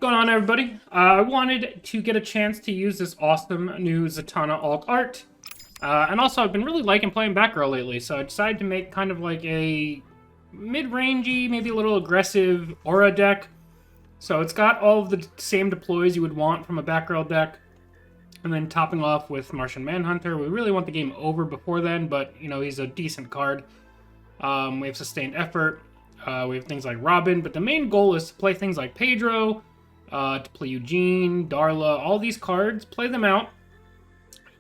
going on, everybody? I wanted to get a chance to use this awesome new Zatanna alt art. And also, I've been really liking playing Batgirl lately, so I decided to make kind of like a mid-rangey, maybe a little aggressive aura deck. So it's got all of the same deploys you would want from a Batgirl deck. And then topping off with Martian Manhunter. We really want the game over before then, but, you know, he's a decent card. We have Sustained Effort. We have things like Robin, but the main goal is to play things like Pedro, to play Eugene, Darla, all these cards, play them out.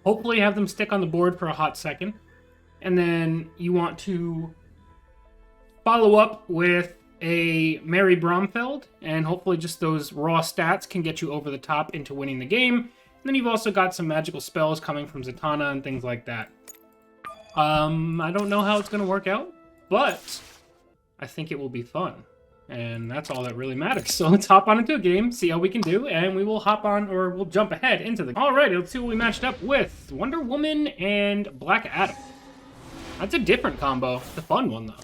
Hopefully have them stick on the board for a hot second. And then you want to follow up with a Mary Bromfeld, and hopefully just those raw stats can get you over the top into winning the game. And then you've also got some magical spells coming from Zatanna and things like that. I don't know how it's going to work out, but I think it will be fun. And that's all that really matters. So let's hop on into a game, see how we can do, and we will hop on, or we'll jump ahead into the... Alright, let's see what we matched up with. Wonder Woman and Black Adam. That's a different combo. It's a fun one, though.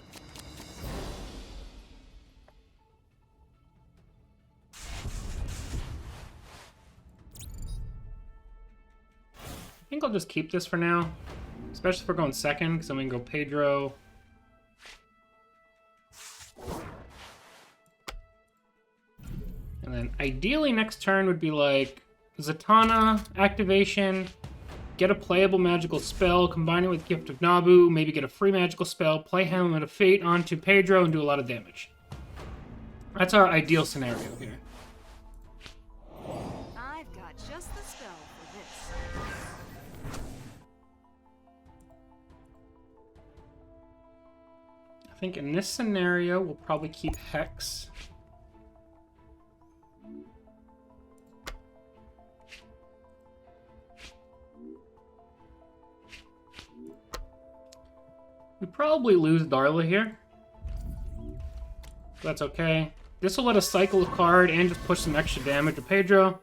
I think I'll just keep this for now. Especially if we're going second, because then we can go Pedro. And then ideally next turn would be like Zatanna activation, get a playable magical spell, combine it with Gift of Nabu, maybe get a free magical spell, play Helmet of Fate onto Pedro and do a lot of damage. That's our ideal scenario here. I've got just the spell for this. I think in this scenario we'll probably keep Hex. We probably lose Darla here. That's okay. This will let us cycle a card and just push some extra damage to Pedro.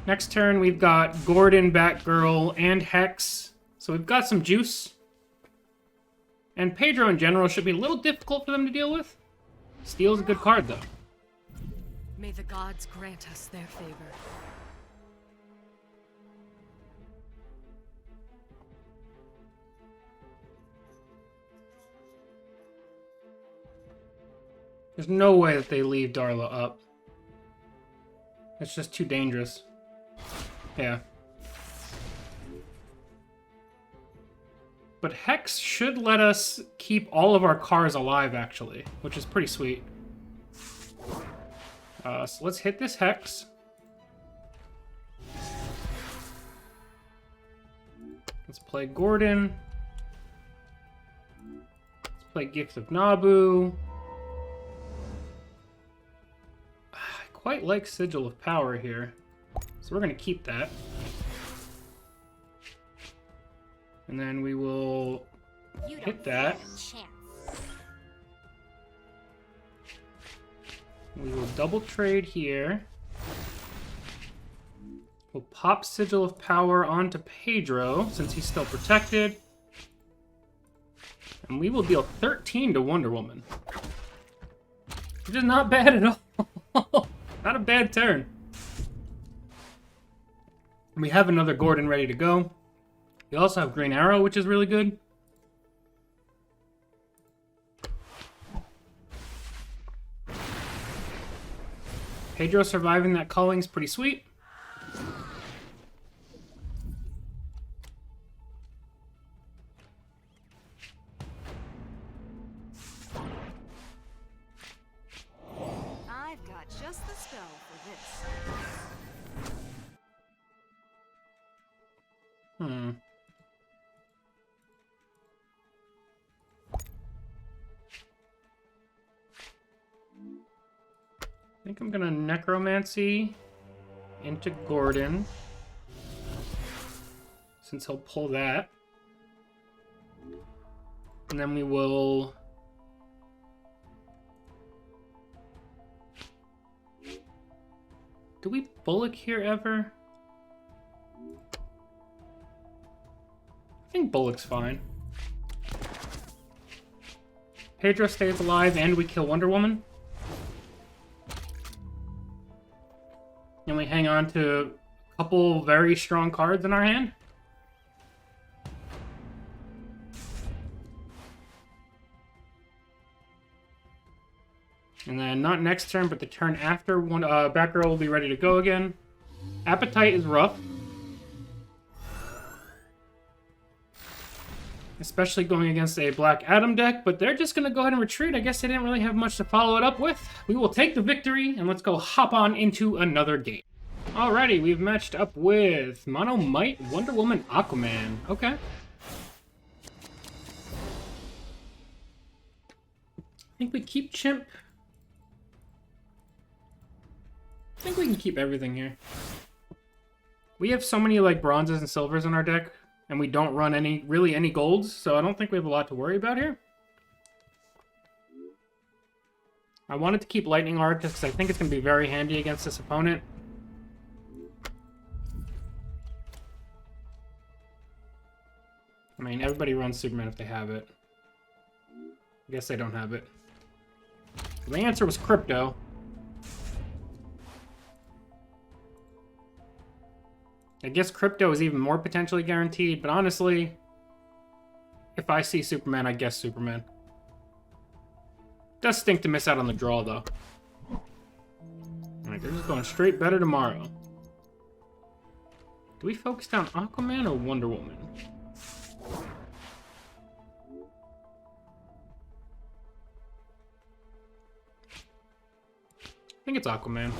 Next turn, we've got Gordon, Batgirl, and Hex. So we've got some juice. And Pedro in general should be a little difficult for them to deal with. Steel's a good card, though. May the gods grant us their favor. There's no way that they leave Darla up. It's just too dangerous. Yeah. But Hex should let us keep all of our cars alive, actually, which is pretty sweet. So let's hit this Hex. Let's play Gordon. Let's play Gift of Nabu. I quite like Sigil of Power here, so we're going to keep that. And then we will hit that. We will double trade here. We'll pop Sigil of Power onto Pedro, since he's still protected. And we will deal 13 to Wonder Woman. Which is not bad at all. Not a bad turn. We have another Gordon ready to go. We also have Green Arrow, which is really good. Pedro surviving that culling is pretty sweet. I've got just the spell for this. I think I'm gonna Necromancy into Gordon, since he'll pull that. And then we will... Do we Bullock here ever? I think Bullock's fine. Pedro stays alive and we kill Wonder Woman. And we hang on to a couple very strong cards in our hand. And then not next turn, but the turn after, Batgirl will be ready to go again. Appetite is rough. Especially going against a Black Adam deck, but they're just going to go ahead and retreat. I guess they didn't really have much to follow it up with. We will take the victory, and let's go hop on into another game. Alrighty, we've matched up with Mono Might, Wonder Woman, Aquaman. Okay. I think we keep Chimp. I think we can keep everything here. We have so many like bronzes and silvers in our deck, and we don't run really any golds, so I don't think we have a lot to worry about here. I wanted to keep Lightning Arc just because I think it's going to be very handy against this opponent. I mean, everybody runs Superman if they have it. I guess they don't have it. The answer was Crypto. I guess Crypto is even more potentially guaranteed, but honestly, if I see Superman, I guess Superman. Does stink to miss out on the draw, though. Alright, they're just going straight better tomorrow. Do we focus down Aquaman or Wonder Woman? I think it's Aquaman.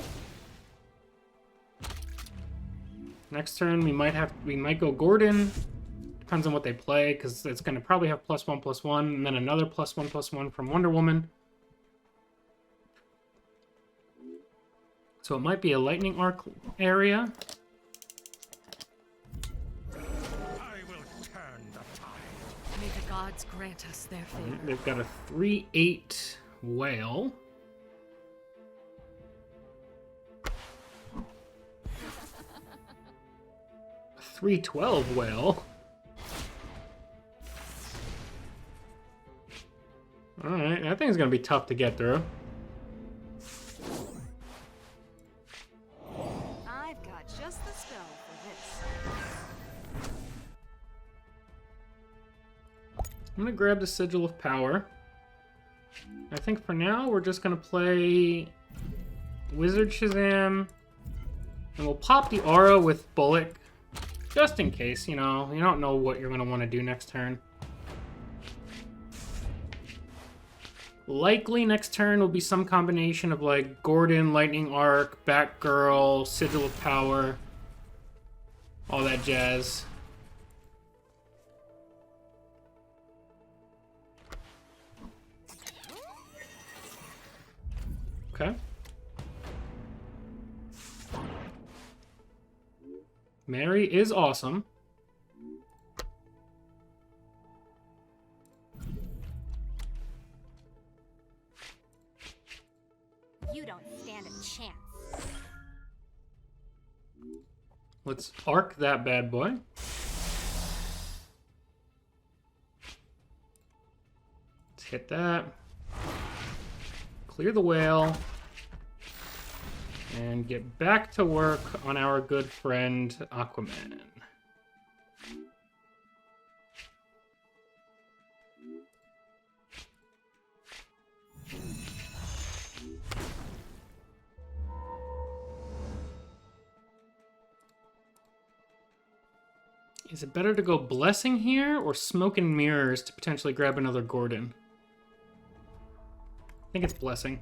Next turn, we might go Gordon. Depends on what they play, because it's going to probably have +1/+1, and then another +1/+1 from Wonder Woman. So it might be a Lightning Arc area. I will turn the tide. May the gods grant us their favor. They've got a 3/8 whale. A 3/12 whale. Alright, that thing's gonna be tough to get through. I've got just the spell for this. I'm gonna grab the Sigil of Power. I think for now we're just gonna play Wizard Shazam, and we'll pop the Aura with Bullock, just in case, you know, you don't know what you're gonna want to do next turn. Likely next turn will be some combination of like Gordon, Lightning Arc, Batgirl, Sigil of Power, all that jazz. Okay. Mary is awesome. You don't stand a chance. Let's arc that bad boy. Let's hit that. Clear the whale. And get back to work on our good friend Aquaman. Is it better to go Blessing here or Smoke and Mirrors to potentially grab another Gordon? I think it's Blessing.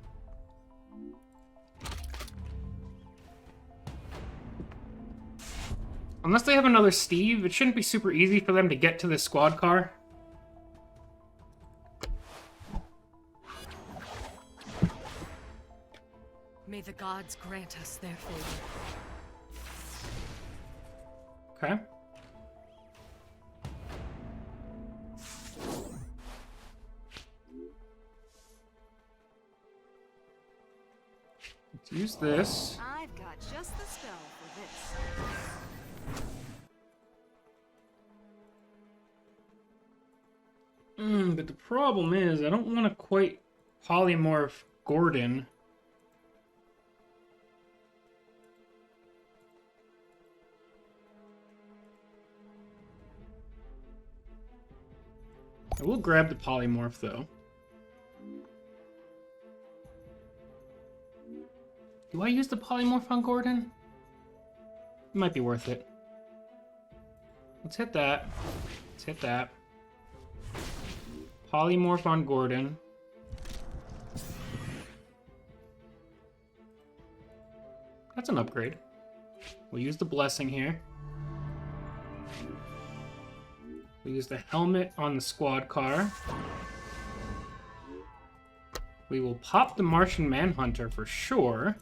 Unless they have another Steve, it shouldn't be super easy for them to get to this squad car. May the gods grant us their favor. Okay. Let's use this. I've got just the spell for this. But the problem is, I don't want to quite polymorph Gordon. I will grab the polymorph, though. Do I use the polymorph on Gordon? It might be worth it. Let's hit that. Let's hit that. Polymorph on Gordon. That's an upgrade. We'll use the blessing here. We use the helmet on the squad car. We will pop the Martian Manhunter for sure.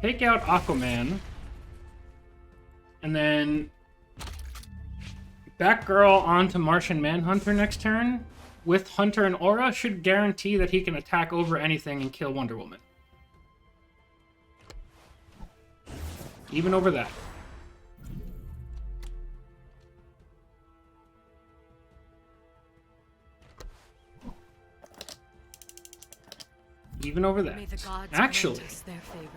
Take out Aquaman. And then Batgirl onto Martian Manhunter next turn. With Hunter and Aura should guarantee that he can attack over anything and kill Wonder Woman. Even over that. Even over that. May the gods Actually, grant us their favor.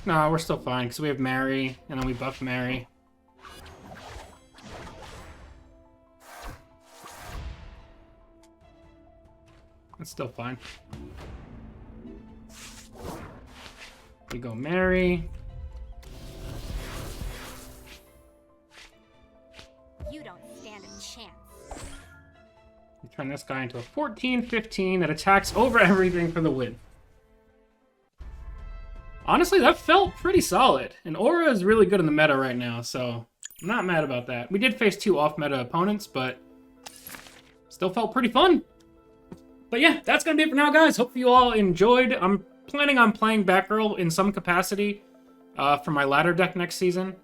no, we're still fine because we have Mary, and then we buff Mary. That's still fine. We go Mary. You don't stand a chance. We turn this guy into a 14-15 that attacks over everything for the win. Honestly, that felt pretty solid. And Aura is really good in the meta right now, so I'm not mad about that. We did face 2 off-meta opponents, but still felt pretty fun. But yeah, that's going to be it for now, guys. Hope you all enjoyed. I'm planning on playing Batgirl in some capacity for my ladder deck next season.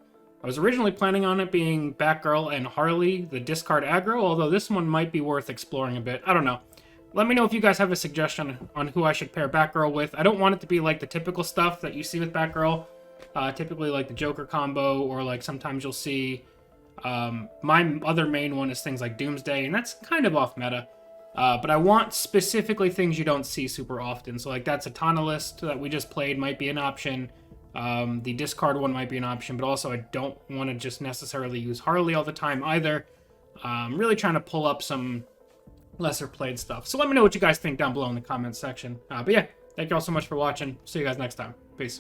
I was originally planning on it being Batgirl and Harley, the discard aggro, although this one might be worth exploring a bit. I don't know. Let me know if you guys have a suggestion on who I should pair Batgirl with. I don't want it to be like the typical stuff that you see with Batgirl. Typically like the Joker combo, or like sometimes you'll see... my other main one is things like Doomsday, and that's kind of off meta. But I want specifically things you don't see super often. So like that Zatanna list that we just played might be an option. The discard one might be an option, but also I don't want to just necessarily use Harley all the time either. I'm really trying to pull up some lesser played stuff. So let me know what you guys think down below in the comments section. But yeah, thank you all so much for watching. See you guys next time. Peace.